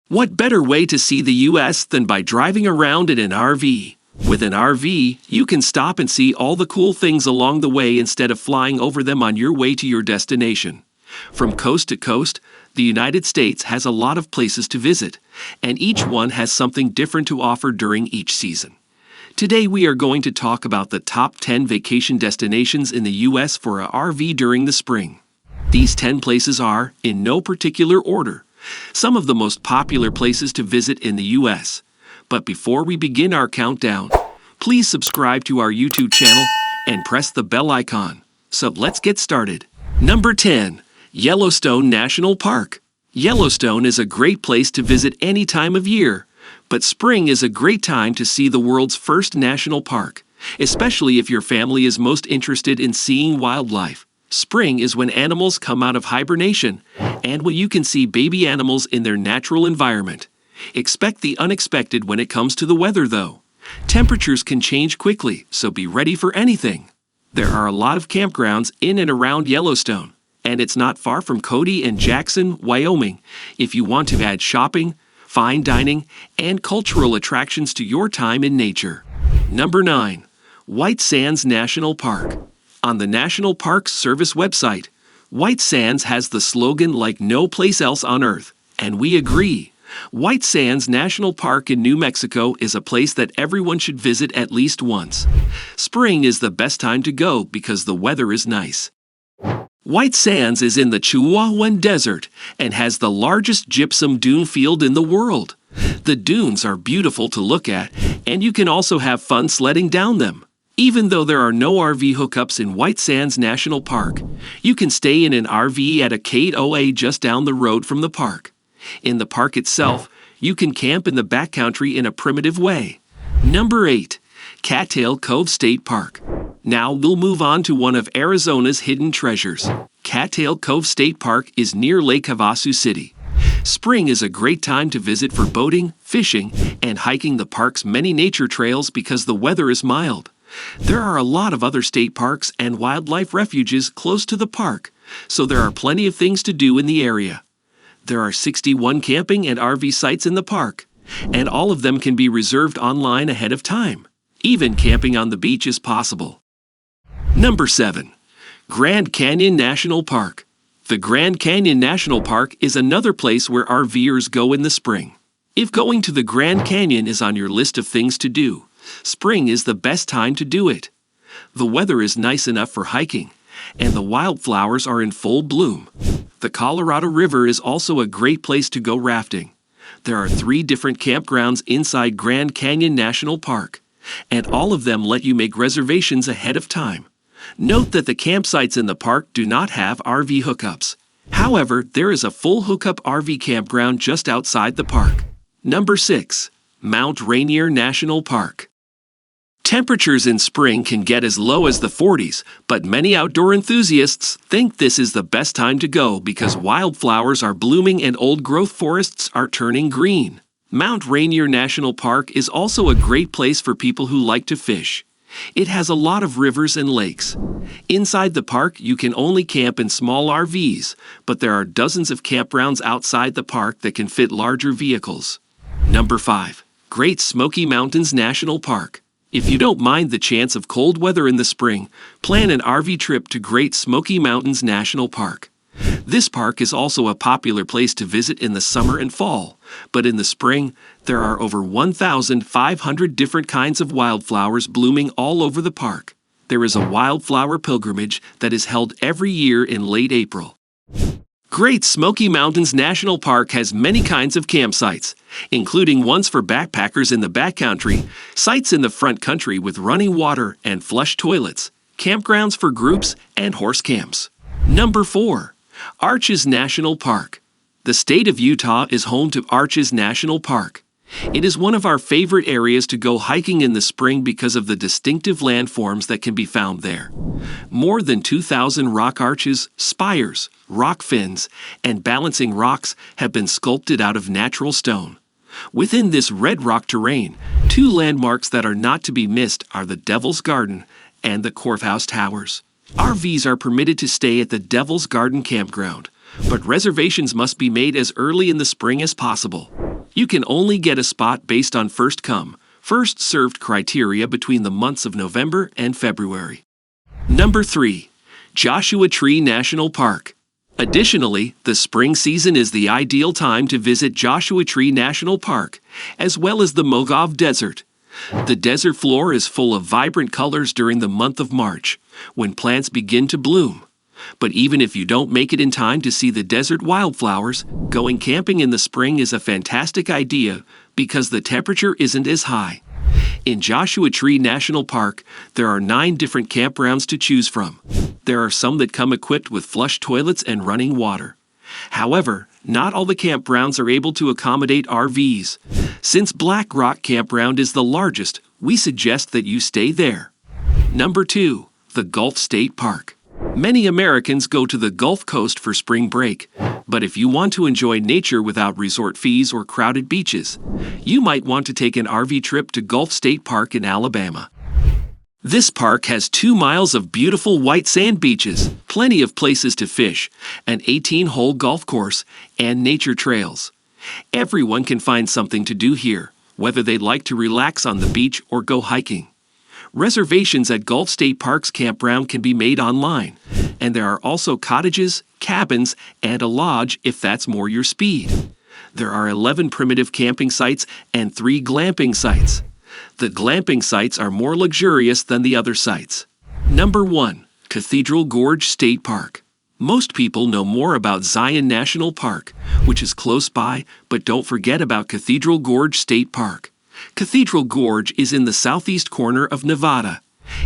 What better way to see the U.S. than by driving around in an RV? With an RV, you can stop and see all the cool things along the way instead of flying over them on your way to your destination. From coast to coast, the United States has a lot of places to visit, and each one has something different to offer during each season. Today we are going to talk about the top 10 vacation destinations in the U.S. for an RV during the spring. These 10 places are, in no particular order, some of the most popular places to visit in the U.S. But before we begin our countdown, please subscribe to our YouTube channel and press the bell icon. So let's get started. Number 10. Yellowstone National Park. Yellowstone is a great place to visit any time of year, but spring is a great time to see the world's first national park, especially if your family is most interested in seeing wildlife. Spring is when animals come out of hibernation and when you can see baby animals in their natural environment. Expect the unexpected when it comes to the weather, though. Temperatures can change quickly, so be ready for anything. There are a lot of campgrounds in and around Yellowstone, and it's not far from Cody and Jackson, Wyoming, if you want to add shopping, fine dining, and cultural attractions to your time in nature. Number 9. White Sands National Park. On the National Park Service website, White Sands has the slogan "like no place else on earth," and we agree. White Sands National Park in New Mexico is a place that everyone should visit at least once. Spring is the best time to go because the weather is nice. White Sands is in the Chihuahuan Desert and has the largest gypsum dune field in the world. The dunes are beautiful to look at, and you can also have fun sledding down them. Even though there are no RV hookups in White Sands National Park, you can stay in an RV at a Cattail just down the road from the park. In the park itself, you can camp in the backcountry in a primitive way. Number 8. Cattail Cove State Park. Now we'll move on to one of Arizona's hidden treasures. Cattail Cove State Park is near Lake Havasu City. Spring is a great time to visit for boating, fishing, and hiking the park's many nature trails because the weather is mild. There are a lot of other state parks and wildlife refuges close to the park, so there are plenty of things to do in the area. There are 61 camping and RV sites in the park, and all of them can be reserved online ahead of time. Even camping on the beach is possible. Number 7. Grand Canyon National Park. The Grand Canyon National Park is another place where RVers go in the spring. If going to the Grand Canyon is on your list of things to do, spring is the best time to do it. The weather is nice enough for hiking, and the wildflowers are in full bloom. The Colorado River is also a great place to go rafting. There are 3 different campgrounds inside Grand Canyon National Park, and all of them let you make reservations ahead of time. Note that the campsites in the park do not have RV hookups. However, there is a full hookup RV campground just outside the park. Number 6. Mount Rainier National Park. Temperatures in spring can get as low as the 40s, but many outdoor enthusiasts think this is the best time to go because wildflowers are blooming and old-growth forests are turning green. Mount Rainier National Park is also a great place for people who like to fish. It has a lot of rivers and lakes. Inside the park, you can only camp in small RVs, but there are dozens of campgrounds outside the park that can fit larger vehicles. Number 5. Great Smoky Mountains National Park. If you don't mind the chance of cold weather in the spring, plan an RV trip to Great Smoky Mountains National Park. This park is also a popular place to visit in the summer and fall, but in the spring, there are over 1,500 different kinds of wildflowers blooming all over the park. There is a wildflower pilgrimage that is held every year in late April. Great Smoky Mountains National Park has many kinds of campsites, including ones for backpackers in the backcountry, sites in the front country with running water and flush toilets, campgrounds for groups, and horse camps. Number 4. Arches National Park. The state of Utah is home to Arches National Park. It is one of our favorite areas to go hiking in the spring because of the distinctive landforms that can be found there. More than 2,000 rock arches, spires, rock fins, and balancing rocks have been sculpted out of natural stone. Within this red rock terrain, 2 landmarks that are not to be missed are the Devil's Garden and the Courthouse Towers. RVs are permitted to stay at the Devil's Garden campground, but reservations must be made as early in the spring as possible. You can only get a spot based on first come, first served criteria between the months of November and February. Number 3. Joshua Tree National Park. Additionally, the spring season is the ideal time to visit Joshua Tree National Park, as well as the Mogov Desert. The desert floor is full of vibrant colors during the month of March, when plants begin to bloom. But even if you don't make it in time to see the desert wildflowers, going camping in the spring is a fantastic idea because the temperature isn't as high. In Joshua Tree National Park, there are 9 different campgrounds to choose from. There are some that come equipped with flush toilets and running water. However, not all the campgrounds are able to accommodate RVs. Since Black Rock Campground is the largest, we suggest that you stay there. Number 2. The Gulf State Park. Many Americans go to the Gulf Coast for spring break, but if you want to enjoy nature without resort fees or crowded beaches, you might want to take an RV trip to Gulf State Park in Alabama. This park has 2 miles of beautiful white sand beaches, plenty of places to fish, an 18-hole golf course, and nature trails. Everyone can find something to do here, whether they'd like to relax on the beach or go hiking. Reservations at Gulf State Park's campground can be made online, and there are also cottages, cabins, and a lodge if that's more your speed. There are 11 primitive camping sites and 3 glamping sites. The glamping sites are more luxurious than the other sites. Number 1. Cathedral Gorge State Park. Most people know more about Zion National Park, which is close by, but don't forget about Cathedral Gorge State Park. Cathedral Gorge is in the southeast corner of Nevada.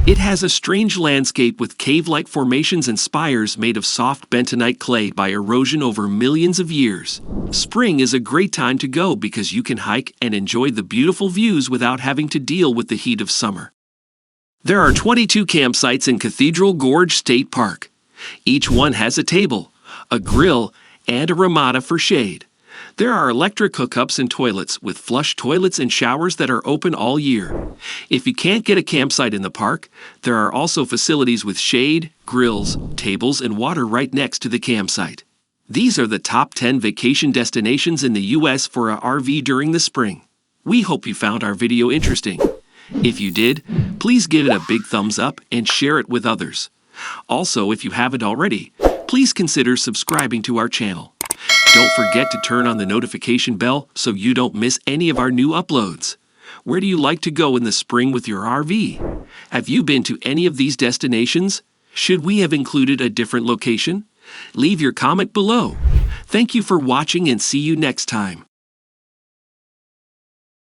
It has a strange landscape with cave-like formations and spires made of soft bentonite clay by erosion over millions of years. Spring is a great time to go because you can hike and enjoy the beautiful views without having to deal with the heat of summer. There are 22 campsites in Cathedral Gorge State Park. Each one has a table, a grill, and a ramada for shade. There are electric hookups and toilets with flush toilets and showers that are open all year. If you can't get a campsite in the park, there are also facilities with shade, grills, tables, and water right next to the campsite. These are the top 10 vacation destinations in the U.S. for an RV during the spring. We hope you found our video interesting. If you did, please give it a big thumbs up and share it with others. Also, if you haven't already, please consider subscribing to our channel. Don't forget to turn on the notification bell so you don't miss any of our new uploads. Where do you like to go in the spring with your RV? Have you been to any of these destinations? Should we have included a different location? Leave your comment below. Thank you for watching and see you next time.